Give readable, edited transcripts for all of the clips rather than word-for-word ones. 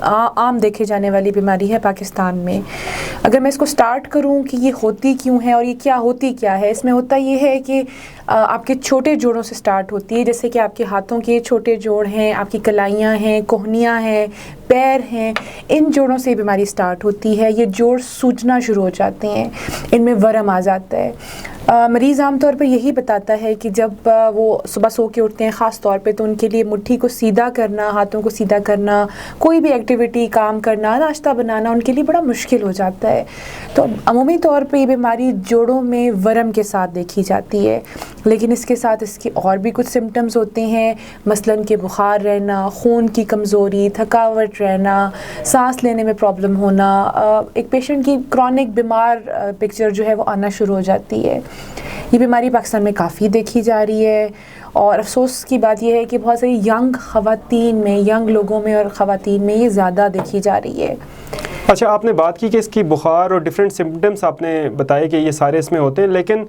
عام دیکھے جانے والی بیماری ہے پاکستان میں. اگر میں اس کو سٹارٹ کروں کہ یہ ہوتی کیوں ہے اور یہ کیا ہوتی کیا ہے، اس میں ہوتا یہ ہے کہ آپ کے چھوٹے جوڑوں سے سٹارٹ ہوتی ہے، جیسے کہ آپ کے ہاتھوں کے چھوٹے جوڑ ہیں، آپ کی کلائیاں ہیں، کوہنیاں ہیں، پیر ہیں، ان جوڑوں سے یہ بیماری سٹارٹ ہوتی ہے. یہ جوڑ سوجنا شروع ہو جاتے ہیں، ان میں ورم آ جاتا ہے. مریض عام طور پر یہی بتاتا ہے کہ جب وہ صبح سو کے اٹھتے ہیں خاص طور پہ، تو ان کے لیے مٹھی کو سیدھا کرنا، ہاتھوں کو سیدھا کرنا، کوئی بھی ایکٹیویٹی، کام کرنا، ناشتہ بنانا ان کے لیے بڑا مشکل ہو جاتا ہے. تو عمومی طور پہ یہ بیماری جوڑوں میں ورم کے ساتھ دیکھی جاتی ہے، لیکن اس کے ساتھ اس کے اور بھی کچھ سمٹمز ہوتے ہیں، مثلاً کہ بخار رہنا، خون کی کمزوری، تھکاوٹ رہنا، سانس لینے میں پرابلم ہونا، ایک پیشنٹ کی کرونک بیمار پکچر جو ہے وہ آنا شروع ہو جاتی ہے. یہ بیماری پاکستان میں کافی دیکھی جا رہی ہے، اور افسوس کی بات یہ ہے کہ بہت ساری ینگ خواتین میں، ینگ لوگوں میں اور خواتین میں یہ زیادہ دیکھی جا رہی ہے. اچھا، آپ نے بات کی کہ اس کی بخار اور ڈفرینٹ سمپٹمس آپ نے بتائے کہ یہ سارے اس میں ہوتے ہیں، لیکن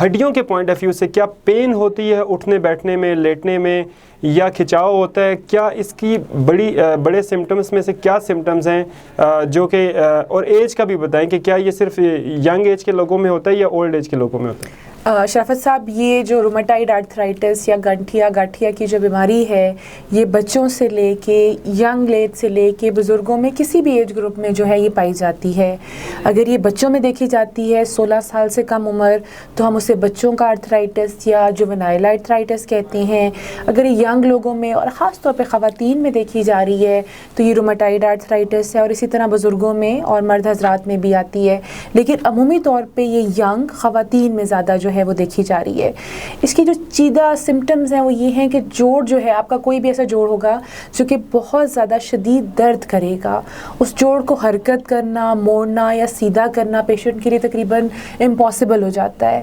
ہڈیوں کے پوائنٹ آف ویو سے کیا پین ہوتی ہے اٹھنے بیٹھنے میں، لیٹنے میں، یا کھچاؤ ہوتا ہے؟ کیا اس کی بڑے سمٹمس میں سے کیا سمٹمز ہیں جو کہ اور ایج کا بھی بتائیں کہ کیا یہ صرف ینگ ایج کے لوگوں میں ہوتا ہے یا اولڈ ایج کے لوگوں میں ہوتا ہے؟ شرافت صاحب، یہ جو رومیٹائڈ آرتھرائٹس یا گٹھیا کی جو بیماری ہے، یہ بچوں سے لے کے ینگ ایج سے لے کے بزرگوں میں کسی بھی ایج گروپ میں جو ہے یہ پائی جاتی ہے. اگر یہ بچوں میں دیکھی جاتی ہے 16 سال سے کم عمر، تو ہم اسے بچوں کا آرتھرائٹس یا جوونائل آرتھرائٹس کہتے ہیں. اگر یہ ینگ لوگوں میں اور خاص طور پہ خواتین میں دیکھی جا رہی ہے تو یہ رومیٹائڈ آرتھرائٹس ہے، اور اسی طرح بزرگوں میں اور مرد حضرات میں بھی آتی ہے. لیکن عمومی طور پہ یہ ینگ خواتین میں زیادہ جو ہے وہ دیکھی جا رہی ہے. اس کی جو چیدہ سمٹمز ہیں وہ یہ ہیں کہ جوڑ جو ہے آپ کا، کوئی بھی ایسا جوڑ ہوگا جو کہ بہت زیادہ شدید درد کرے گا، اس جوڑ کو حرکت کرنا، موڑنا یا سیدھا کرنا پیشنٹ کے لیے تقریباً امپاسبل ہو جاتا ہے.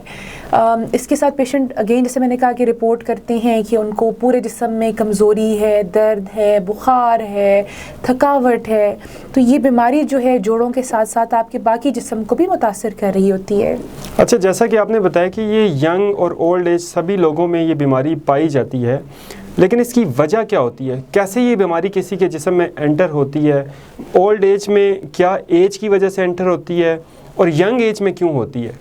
اس کے ساتھ پیشنٹ اگین جیسے میں نے کہا کہ رپورٹ کرتے ہیں کہ ان کو پورے جسم میں کمزوری ہے، درد ہے، بخار ہے، تھکاوٹ ہے. تو یہ بیماری جو ہے جوڑوں کے ساتھ ساتھ آپ کے باقی جسم کو بھی متاثر کر رہی ہوتی ہے. اچھا، جیسا کہ آپ نے بتایا کہ یہ ینگ اور اولڈ ایج سبھی لوگوں میں یہ بیماری پائی جاتی ہے، لیکن اس کی وجہ کیا ہوتی ہے؟ کیسے یہ بیماری کسی کے جسم میں انٹر ہوتی ہے؟ اولڈ ایج میں کیا ایج کی وجہ سے انٹر ہوتی ہے، اور ینگ ایج میں کیوں ہوتی ہے؟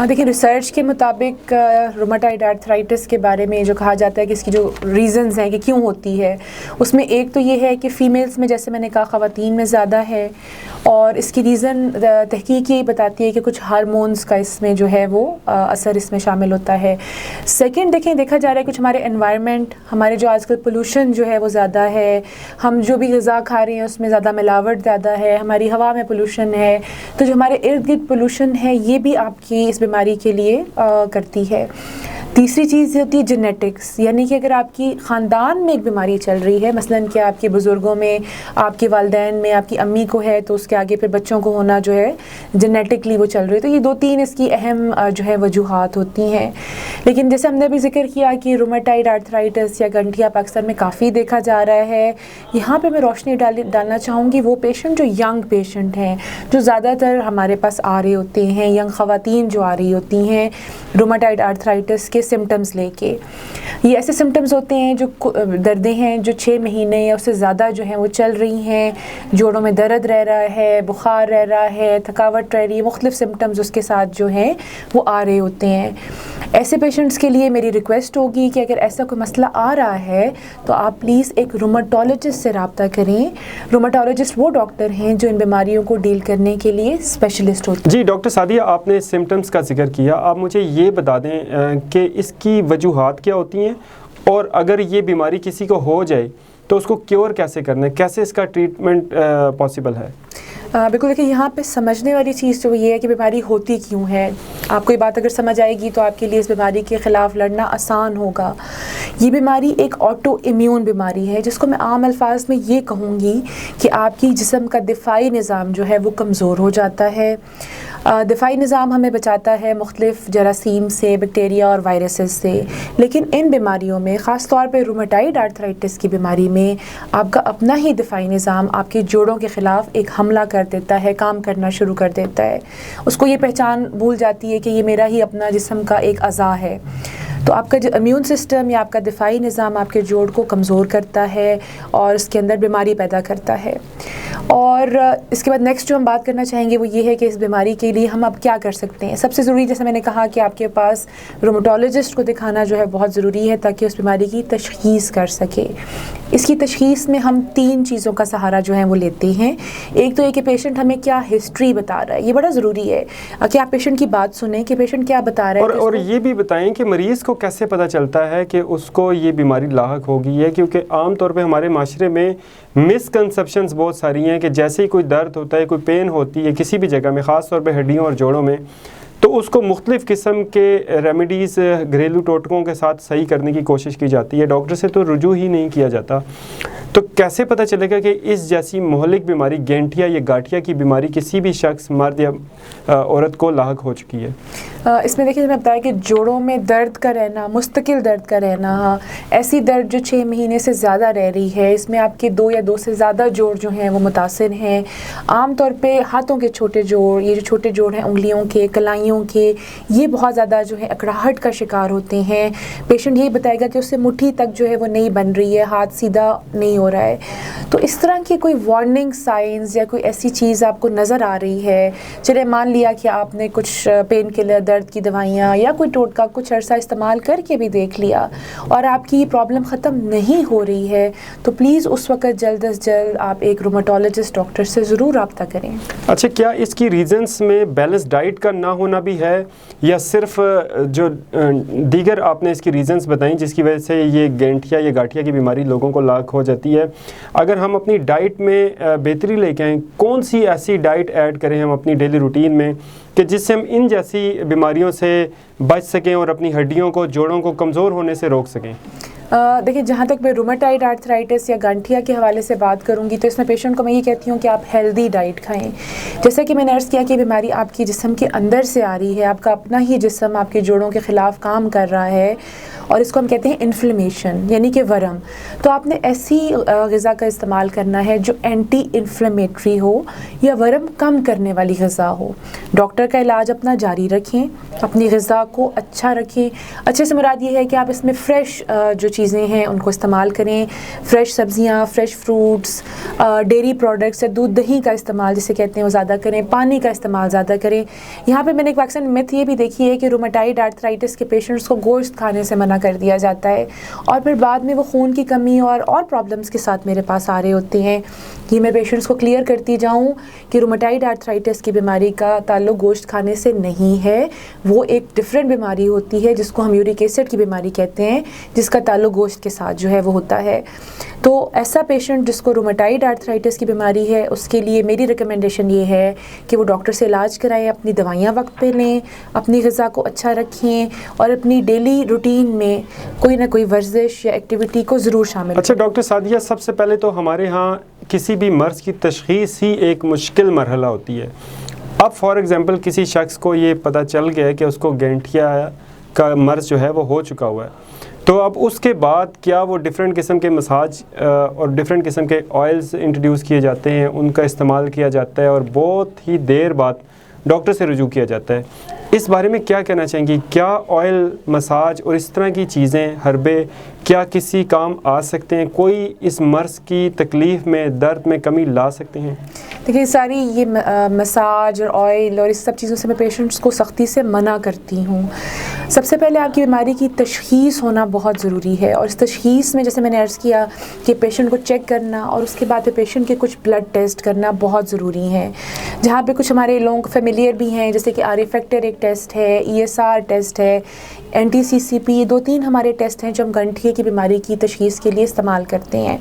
دیکھیں، ریسرچ کے مطابق رومیٹائڈ آرتھرائٹس کے بارے میں جو کہا جاتا ہے کہ اس کی جو ریزنز ہیں کہ کیوں ہوتی ہے، اس میں ایک تو یہ ہے کہ فیمیلز میں، جیسے میں نے کہا، خواتین میں زیادہ ہے، اور اس کی ریزن تحقیق یہی بتاتی ہے کہ کچھ ہارمونز کا اس میں جو ہے وہ اثر اس میں شامل ہوتا ہے. سیکنڈ، دیکھا جا رہا ہے کچھ ہمارے انوائرمنٹ، ہمارے جو آج کل پولوشن جو ہے وہ زیادہ ہے، ہم جو بھی غذا کھا رہے ہیں اس میں زیادہ ملاوٹ زیادہ ہے، ہماری ہوا میں پولوشن ہے، تو جو ہمارے ارد گرد پولوشن ہے یہ بھی آپ کی اس بیماری کے لیے کرتی ہے. تیسری چیز ہوتی ہے جینیٹکس، یعنی کہ اگر آپ کی خاندان میں ایک بیماری چل رہی ہے، مثلاً کہ آپ کے بزرگوں میں، آپ کے والدین میں، آپ کی امی کو ہے، تو اس کے آگے پھر بچوں کو ہونا جو ہے جینیٹکلی وہ چل رہی ہے. تو یہ 2-3 اس کی اہم جو ہے وجوہات ہوتی ہیں. لیکن جیسے ہم نے بھی ذکر کیا کہ رومیٹائڈ آرتھرائٹس یا گٹھیا پاکستان میں کافی دیکھا جا رہا ہے. یہاں پہ میں روشنی ڈالنا چاہوں گی وہ پیشنٹ جو ینگ پیشنٹ ہیں، جو زیادہ تر ہمارے پاس آ رہے ہوتے ہیں، ینگ خواتین جو آ رہی ہوتی ہیں رومیٹائڈ آرتھرائٹس کے سمٹمز لے کے. یہ ایسے سمٹمز ہوتے ہیں جو دردیں ہیں جو 6 مہینے یا اس سے زیادہ جو ہیں وہ چل رہی ہیں، جوڑوں میں درد رہ رہا ہے، بخار رہ رہا ہے، تھکاوٹ رہ رہی ہے، مختلف سمٹمز اس کے ساتھ جو ہیں وہ آ رہے ہوتے ہیں. ایسے پیشنٹس کے لیے میری ریکویسٹ ہوگی کہ اگر ایسا کوئی مسئلہ آ رہا ہے تو آپ پلیز ایک رومیٹولوجسٹ سے رابطہ کریں. رومیٹولوجسٹ وہ ڈاکٹر ہیں جو ان بیماریوں کو ڈیل کرنے کے لیے اسپیشلسٹ ہوتے ہیں. جی ڈاکٹر سعدیہ، آپ نے سمٹمز کا ذکر کیا، آپ مجھے یہ بتا دیں کہ اس کی وجوہات کیا ہوتی ہیں، اور اگر یہ بیماری کسی کو ہو جائے تو اس کو کیور کیسے کرنا ہے، کیسے اس کا ٹریٹمنٹ پاسبل ہے؟ بالکل. دیکھیں، یہاں پہ سمجھنے والی چیز تو یہ ہے کہ بیماری ہوتی کیوں ہے. آپ کو یہ بات اگر سمجھ آئے گی تو آپ کے لیے اس بیماری کے خلاف لڑنا آسان ہوگا. یہ بیماری ایک آٹو امیون بیماری ہے، جس کو میں عام الفاظ میں یہ کہوں گی کہ آپ کی جسم کا دفاعی نظام جو ہے وہ کمزور ہو جاتا ہے. دفاعی نظام ہمیں بچاتا ہے مختلف جراثیم سے، بیکٹیریا اور وائرسز سے، لیکن ان بیماریوں میں خاص طور پہ رومیٹائڈ آرتھرائٹس کی بیماری میں آپ کا اپنا ہی دفاعی نظام آپ کے جوڑوں کے خلاف ایک حملہ کر دیتا ہے، کام کرنا شروع کر دیتا ہے. اس کو یہ پہچان بھول جاتی ہے کہ یہ میرا ہی اپنا جسم کا ایک اعضاء ہے. تو آپ کا جو امیون سسٹم یا آپ کا دفاعی نظام آپ کے جوڑ کو کمزور کرتا ہے اور اس کے اندر بیماری پیدا کرتا ہے. اور اس کے بعد نیکسٹ جو ہم بات کرنا چاہیں گے وہ یہ ہے کہ اس بیماری کے لیے ہم اب کیا کر سکتے ہیں. سب سے ضروری جیسے میں نے کہا کہ آپ کے پاس رومٹولوجسٹ کو دکھانا جو ہے بہت ضروری ہے تاکہ اس بیماری کی تشخیص کر سکے. اس کی تشخیص میں ہم 3 چیزوں کا سہارا جو ہے وہ لیتے ہیں. ایک تو یہ کہ پیشنٹ ہمیں کیا ہسٹری بتا رہا ہے, یہ بڑا ضروری ہے کہ آپ پیشنٹ کی بات سنیں کہ پیشنٹ کیا بتا رہا ہے. اور یہ بھی بتائیں کہ مریض کو کیسے پتہ چلتا ہے کہ اس کو یہ بیماری لاحق ہوگی ہے, کیونکہ عام طور پہ ہمارے معاشرے میں مسکنسیپشنز بہت ساری ہیں کہ جیسے ہی کوئی درد ہوتا ہے, کوئی پین ہوتی ہے کسی بھی جگہ میں, خاص طور پہ ہڈیوں اور جوڑوں میں, تو اس کو مختلف قسم کے ریمیڈیز گھریلو ٹوٹکوں کے ساتھ صحیح کرنے کی کوشش کی جاتی ہے, ڈاکٹر سے تو رجوع ہی نہیں کیا جاتا. تو کیسے پتہ چلے گا کہ اس جیسی مہلک بیماری گینٹھیا یا گاٹھیا کی بیماری کسی بھی شخص مرد یا عورت کو لاحق ہو چکی ہے؟ اس میں دیکھیے میں بتایا کہ جوڑوں میں درد کا رہنا, مستقل درد کا رہنا, ایسی درد جو 6 مہینے سے زیادہ رہ رہی ہے, اس میں آپ کے 2 یا 2 سے زیادہ جوڑ جو ہیں وہ متاثر ہیں. عام طور پہ ہاتھوں کے چھوٹے جوڑ, یہ جو چھوٹے جوڑ ہیں انگلیوں کے, کلائیوں کے, یہ بہت زیادہ جو ہے اکڑاہٹ کا شکار ہوتے ہیں. پیشنٹ یہی بتائے گا کہ اس سے مٹھی تک جو ہے وہ نہیں بن رہی ہے, ہاتھ سیدھا نہیں ہو رہا ہے. تو اس طرح کی کوئی وارننگ سائنز یا کوئی ایسی چیز آپ کو نظر آ رہی ہے, چلے مان لیا کہ آپ نے کچھ پین کلر, درد کی دوائیاں یا کوئی ٹوٹکا کچھ عرصہ استعمال کر کے بھی دیکھ لیا اور آپ کی یہ پرابلم ختم نہیں ہو رہی ہے, تو پلیز اس وقت جلد از جلد آپ ایک رومٹولوجسٹ ڈاکٹر سے ضرور رابطہ کریں. اچھا, کیا اس کی ریزنس میں بیلنس ڈائٹ کا نہ ہونا بھی ہے, یا صرف جو دیگر آپ نے اس کی ریزنس بتائیں جس کی وجہ سے یہ گینٹھیا یا گاٹھیا کی بیماری لوگوں کو لاحق ہو جاتی ہے, اگر ہم اپنی ڈائٹ میں بہتری لے کے آئیں, کون سی ایسی ڈائٹ ایڈ کریں ہم اپنی ڈیلی روٹین میں کہ جس سے ہم ان جیسی بیماریوں سے بچ سکیں اور اپنی ہڈیوں کو, جوڑوں کو کمزور ہونے سے روک سکیں؟ دیکھیں, جہاں تک میں رومٹائڈ آرتھرائٹس یا گانٹھیا کے حوالے سے بات کروں گی تو اس میں پیشنٹ کو میں یہ کہتی ہوں کہ آپ ہیلدی ڈائٹ کھائیں. جیسا کہ میں نے عرض کیا کہ بیماری آپ کی جسم کے اندر سے آ رہی ہے, آپ کا اپنا ہی جسم آپ کے جوڑوں کے خلاف کام کر رہا ہے, اور اس کو ہم کہتے ہیں انفلیمیشن یعنی کہ ورم. تو آپ نے ایسی غذا کا استعمال کرنا ہے جو اینٹی انفلیمیٹری ہو یا ورم کم کرنے والی غذا ہو. ڈاکٹر کا علاج اپنا جاری رکھیں, اپنی غذا کو اچھا رکھیں. اچھے سے مراد یہ ہے کہ آپ اس میں فریش جو چیزیں ہیں ان کو استعمال کریں, فریش سبزیاں, فریش فروٹس, ڈیری پروڈکٹس یا دودھ دہی کا استعمال جسے کہتے ہیں وہ زیادہ کریں, پانی کا استعمال زیادہ کریں. یہاں پہ میں نے ایک ویکسین میتھ یہ بھی دیکھی ہے کہ رومٹائڈ آرتھرائٹس کے پیشنٹس کو گوشت کھانے سے منع کر دیا جاتا ہے, اور پھر بعد میں وہ خون کی کمی اور پرابلمس کے ساتھ میرے پاس آ رہے ہوتے ہیں. یہ میں پیشنٹس کو کلیئر کرتی جاؤں کہ رومٹائڈ آرتھرائٹس کی بیماری کا تعلق گوشت کھانے سے نہیں ہے, وہ ایک ڈفرینٹ بیماری ہوتی ہے جس کو ہم یورک ایسڈ کی بیماری کہتے ہیں, جس کا تعلق گوشت کے ساتھ جو ہے وہ ہوتا ہے. تو ایسا پیشنٹ جس کو رومٹائڈ آرتھرائٹس کی بیماری ہے اس کے لیے میری ریکمنڈیشن یہ ہے کہ وہ ڈاکٹر سے علاج کرائیں, اپنی دوائیاں وقت پہ لیں, اپنی غذا کو اچھا رکھیں, اور اپنی ڈیلی روٹین میں کوئی نہ کوئی ورزش یا ایکٹیویٹی کو ضرور شامل کریں. اچھا ڈاکٹر سعدیہ, سب سے پہلے تو ہمارے ہاں کسی بھی مرض کی تشخیص ہی ایک مشکل مرحلہ ہوتی ہے. اب فار ایگزامپل کسی شخص کو یہ پتہ چل گیا ہے کہ اس کو گینٹھیا کا مرض جو ہے وہ ہو چکا ہوا ہے, تو اب اس کے بعد کیا وہ ڈفرینٹ قسم کے مساج اور ڈفرینٹ قسم کے آئلز انٹروڈیوس کیے جاتے ہیں, ان کا استعمال کیا جاتا ہے, اور بہت ہی دیر بعد ڈاکٹر سے رجوع کیا جاتا ہے. اس بارے میں کیا کہنا چاہیں گی؟ کیا آئل, مساج اور اس طرح کی چیزیں, حربے کیا کسی کام آ سکتے ہیں؟ کوئی اس مرض کی تکلیف میں, درد میں کمی لا سکتے ہیں؟ دیکھیے, ساری یہ مساج اور آئل اور اس سب چیزوں سے میں پیشنٹس کو سختی سے منع کرتی ہوں. سب سے پہلے آپ کی بیماری کی تشخیص ہونا بہت ضروری ہے, اور اس تشخیص میں جیسے میں نے عرض کیا کہ پیشنٹ کو چیک کرنا اور اس کے بعد پہ پیشنٹ کے کچھ بلڈ ٹیسٹ کرنا بہت ضروری ہیں, جہاں پہ کچھ ہمارے لوگوں کو فیملیئر بھی ہیں, جیسے کہ آر فیکٹر ایک ٹیسٹ ہے, ESR ٹیسٹ ہے, NTCCP, یہ 2-3 ہمارے ٹیسٹ ہیں جو ہم گنٹھیے کی بیماری کی تشخیص کے لیے استعمال کرتے ہیں.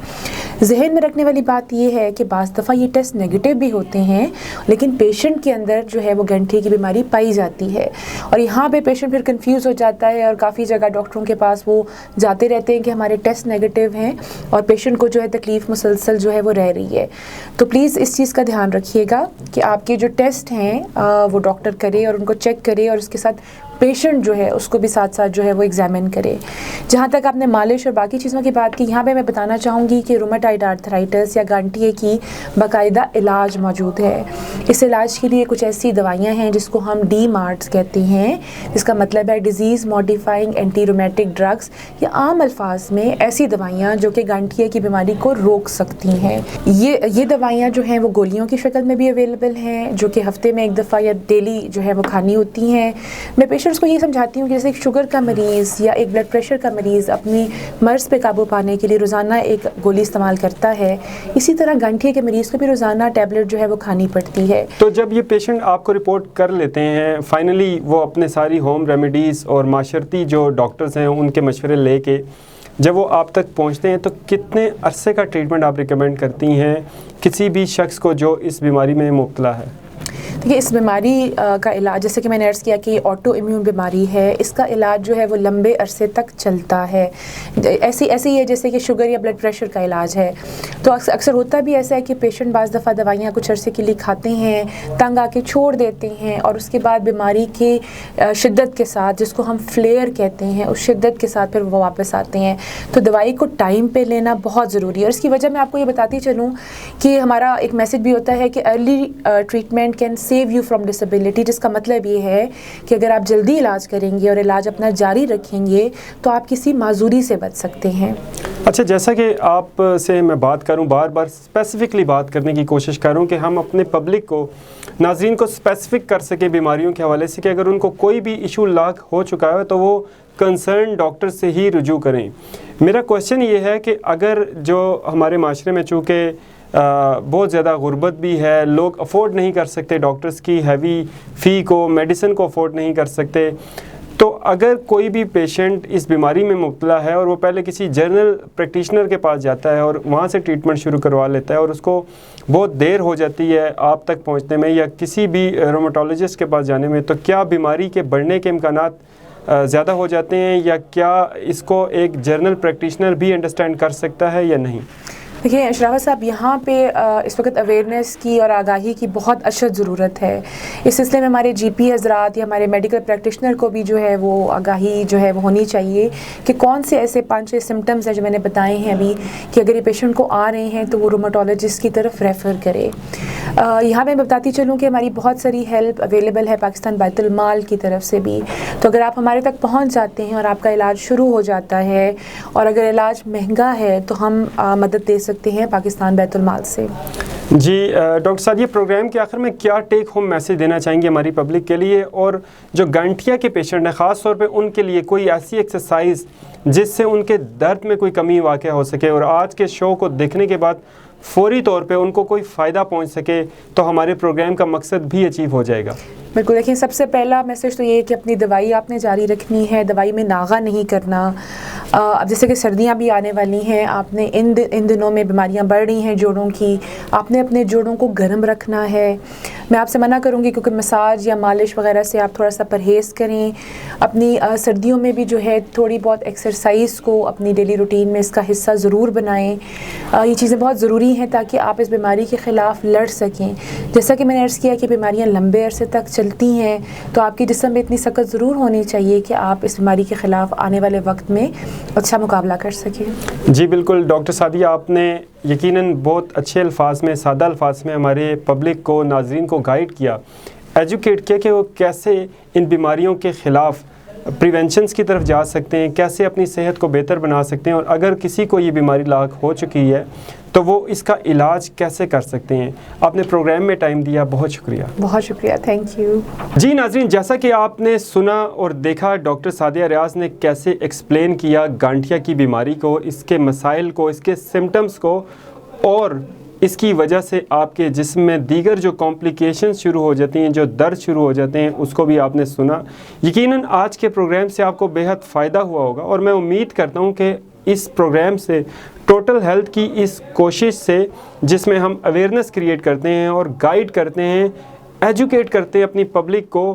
ذہن میں رکھنے والی بات یہ ہے کہ بعض دفعہ یہ ٹیسٹ نیگیٹو بھی ہوتے ہیں, لیکن پیشنٹ کے اندر جو ہے وہ گنٹھیے کی بیماری پائی جاتی ہے, اور یہاں پہ پیشنٹ پھر کنفیوز ہو جاتا ہے, اور کافی جگہ ڈاکٹروں کے پاس وہ جاتے رہتے ہیں کہ ہمارے ٹیسٹ نیگیٹو ہیں, اور پیشنٹ کو جو ہے تکلیف مسلسل جو ہے وہ رہ رہی ہے. تو پلیز اس چیز کا دھیان رکھیے گا کہ آپ کے جو ٹیسٹ ہیں وہ ڈاکٹر کرے اور ان کو چیک کرے, اور اس کے ساتھ پیشنٹ جو ہے اس کو بھی ساتھ ساتھ جو ہے وہ ایگزامن کرے. جہاں تک آپ نے مالش اور باقی چیزوں کی بات کی, یہاں پہ میں بتانا چاہوں گی کہ رومیٹائڈ آرتھرائٹس یا گانٹھیے کی باقاعدہ علاج موجود ہے. اس علاج کے لیے کچھ ایسی دوائیاں ہیں جس کو ہم DMARDs کہتے ہیں, جس کا مطلب ہے ڈیزیز ماڈیفائنگ اینٹی رومیٹک ڈرگس, یا عام الفاظ میں ایسی دوائیاں جو کہ گانٹھیے کی بیماری کو روک سکتی ہیں. یہ دوائیاں جو ہیں وہ گولیوں کی شکل میں بھی اویلیبل ہیں, جو کہ ہفتے میں ایک دفعہ یا ڈیلی جو ہے وہ کھانی ہوتی ہیں. میں پیشنٹس کو یہ سمجھاتی ہوں کہ جیسے ایک شوگر کا مریض یا ایک بلڈ پریشر کا مریض اپنی مرض پہ قابو پانے کے لیے روزانہ ایک گولی استعمال کرتا ہے, اسی طرح گانٹھیے کے مریض کو بھی روزانہ ٹیبلٹ جو ہے وہ کھانی پڑتی ہے. تو جب یہ پیشنٹ آپ کو رپورٹ کر لیتے ہیں, فائنلی وہ اپنے ساری ہوم ریمیڈیز اور معاشرتی جو ڈاکٹرز ہیں ان کے مشورے لے کے جب وہ آپ تک پہنچتے ہیں, تو کتنے عرصے کا ٹریٹمنٹ آپ ریکمینڈ کرتی ہیں کسی بھی شخص کو جو اس بیماری میں مبتلا ہے؟ دیکھیے, اس بیماری کا علاج, جیسے کہ میں نے عرض کیا کہ یہ آٹو امیون بیماری ہے, اس کا علاج جو ہے وہ لمبے عرصے تک چلتا ہے. ایسی ہی ہے جیسے کہ شوگر یا بلڈ پریشر کا علاج ہے. تو اکثر ہوتا بھی ایسا ہے کہ پیشنٹ بعض دفعہ دوائیاں کچھ عرصے کے لیے کھاتے ہیں, تنگ آ کے چھوڑ دیتے ہیں, اور اس کے بعد بیماری کی شدت کے ساتھ, جس کو ہم فلیئر کہتے ہیں, اس شدت کے ساتھ پھر وہ واپس آتے ہیں. تو دوائی کو ٹائم پہ لینا بہت ضروری ہے, اور اس کی وجہ میں آپ کو یہ بتاتی چلوں کہ ہمارا ایک میسج بھی ہوتا ہے کہ early treatment can save you from disability, جس کا مطلب یہ ہے کہ اگر آپ جلدی علاج کریں گے اور علاج اپنا جاری رکھیں گے تو آپ کسی معذوری سے بچ سکتے ہیں. اچھا, جیسا کہ آپ سے میں بات کروں, بار بار اسپیسیفکلی بات کرنے کی کوشش کروں کہ ہم اپنے پبلک کو, ناظرین کو اسپیسیفک کر سکیں بیماریوں کے حوالے سے, کہ اگر ان کو کوئی بھی ایشو لاگ ہو چکا ہے تو وہ کنسرن ڈاکٹر سے ہی رجوع کریں. میرا کوشچن یہ ہے کہ اگر جو ہمارے معاشرے میں چونکہ بہت زیادہ غربت بھی ہے, لوگ افورڈ نہیں کر سکتے ڈاکٹرز کی ہیوی فی کو, میڈیسن کو افورڈ نہیں کر سکتے, تو اگر کوئی بھی پیشنٹ اس بیماری میں مبتلا ہے اور وہ پہلے کسی جنرل پریکٹیشنر کے پاس جاتا ہے اور وہاں سے ٹریٹمنٹ شروع کروا لیتا ہے, اور اس کو بہت دیر ہو جاتی ہے آپ تک پہنچنے میں یا کسی بھی رومیٹولوجسٹ کے پاس جانے میں, تو کیا بیماری کے بڑھنے کے امکانات زیادہ ہو جاتے ہیں, یا کیا اس کو ایک جنرل پریکٹیشنر بھی انڈرسٹینڈ کر سکتا ہے یا نہیں؟ دیکھیے شرافت صاحب, یہاں پہ اس وقت اویئرنیس کی اور آگاہی کی بہت اشد ضرورت ہے. اس سلسلے میں ہمارے GP حضرات یا ہمارے میڈیکل پریکٹیشنر کو بھی جو ہے وہ آگاہی جو ہے وہ ہونی چاہیے کہ کون سے ایسے 5-6 سمٹمز ہیں جو میں نے بتائے ہیں ابھی, کہ اگر یہ پیشنٹ کو آ رہے ہیں تو وہ رومیٹولوجسٹ کی طرف ریفر کرے. یہاں میں بتاتی چلوں کہ ہماری بہت ساری ہیلپ اویلیبل ہے پاکستان بیت المال کی طرف سے بھی. تو اگر آپ ہمارے تک پہنچ جاتے ہیں اور آپ کا علاج شروع ہو جاتا ہے, اور اگر علاج مہنگا ہے تو ہم مدد دے سکتے ہیں پاکستان بیت المال سے. جی ڈاکٹر صاحب, یہ پروگرام کے آخر میں کیا ٹیک ہوم میسیج دینا چاہیں گے ہماری پبلک کے لیے, اور جو گانٹھیا کے پیشنٹ ہیں خاص طور پہ ان کے لیے کوئی ایسی ایکسرسائز جس سے ان کے درد میں کوئی کمی واقع ہو سکے, اور آج کے شو کو دیکھنے کے بعد فوری طور پہ ان کو کوئی فائدہ پہنچ سکے, تو ہمارے پروگرام کا مقصد بھی اچیو ہو جائے گا؟ بالکل. دیکھیں, سب سے پہلا میسج تو یہ ہے کہ اپنی دوائی آپ نے جاری رکھنی ہے, دوائی میں ناغہ نہیں کرنا. اب جیسے کہ سردیاں بھی آنے والی ہیں, آپ نے ان دنوں میں بیماریاں بڑھ رہی ہیں جوڑوں کی, آپ نے اپنے جوڑوں کو گرم رکھنا ہے. میں آپ سے منع کروں گی کیونکہ مساج یا مالش وغیرہ سے آپ تھوڑا سا پرہیز کریں. اپنی سردیوں میں بھی جو ہے تھوڑی بہت ایکسرسائز کو اپنی ڈیلی روٹین میں اس کا حصہ ضرور بنائیں. یہ چیزیں بہت ضروری ہیں تاکہ آپ اس بیماری کے خلاف لڑ سکیں. جیسا کہ میں نے عرض کیا کہ بیماریاں لمبے عرصے تک چلتی ہیں, تو آپ کی جسم میں اتنی سخت ضرور ہونی چاہیے کہ آپ اس بیماری کے خلاف آنے والے وقت میں اچھا مقابلہ کر سکیں. جی بالکل ڈاکٹر سعدیہ, آپ نے یقیناً بہت اچھے الفاظ میں, سادہ الفاظ میں ہمارے پبلک کو, ناظرین کو گائیڈ کیا, ایجوکیٹ کیا کہ وہ کیسے ان بیماریوں کے خلاف پریونشنز کی طرف جا سکتے ہیں, کیسے اپنی صحت کو بہتر بنا سکتے ہیں, اور اگر کسی کو یہ بیماری لاحق ہو چکی ہے تو وہ اس کا علاج کیسے کر سکتے ہیں. آپ نے پروگرام میں ٹائم دیا, بہت شکریہ. بہت شکریہ, تھینک یو. جی ناظرین, جیسا کہ آپ نے سنا اور دیکھا ڈاکٹر سعدیہ ریاض نے کیسے ایکسپلین کیا گانٹھیا کی بیماری کو, اس کے مسائل کو, اس کے سمٹمز کو, اور اس کی وجہ سے آپ کے جسم میں دیگر جو کمپلیکیشنز شروع ہو جاتی ہیں, جو درد شروع ہو جاتے ہیں, اس کو بھی آپ نے سنا. یقیناً آج کے پروگرام سے آپ کو بے حد فائدہ ہوا ہوگا, اور میں امید کرتا ہوں کہ اس پروگرام سے, ٹوٹل ہیلتھ کی اس کوشش سے جس میں ہم اویئرنیس کریٹ کرتے ہیں اور گائیڈ کرتے ہیں, ایجوکیٹ کرتے ہیں اپنی پبلک کو,